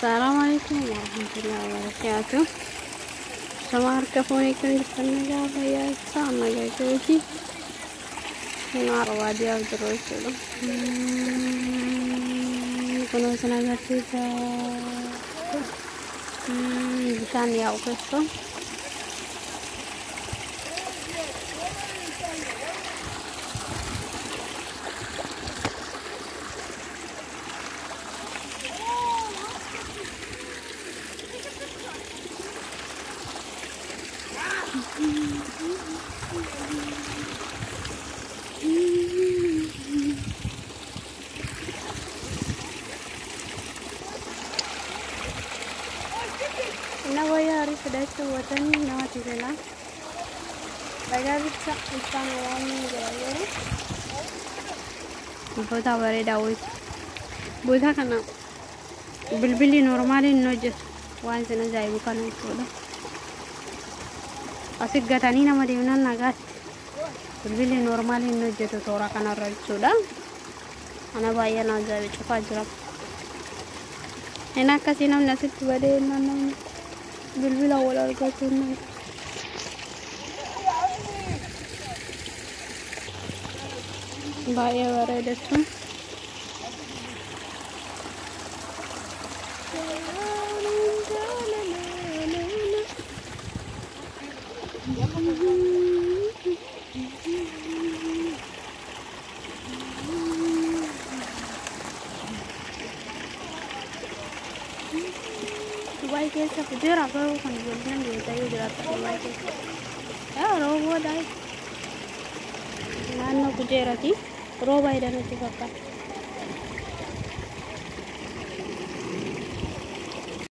Assalamualaikum warahmatullahi wabarakatuh. Sama harga ponikan di negara ya sama gaji. Naruh dia terus itu. Kalau senaga tiga, bisa nih aku itu. Nawaya hari sedasa watan nawa tigala. Baga bisa ikan awam gaya. Buta bare dawit. Buta kana. Bilbili normalin noje. Wan sena jai bukan itu dah. Asik gatani nama diunan nagas. Bilbili normalin noje tu tora kana ral sudah. Ana baya na jai cepat jerak. Enak kasih nam nasib bade nanam. Bilbil awal al-Qur'an. Bahaya ada tu. Dubai कैसा कुछ रखा हो कंजूसन देता है उधर आता दुबई के यार रोबो दाई नानो कुछ रखी रोबो इधर नहीं सकता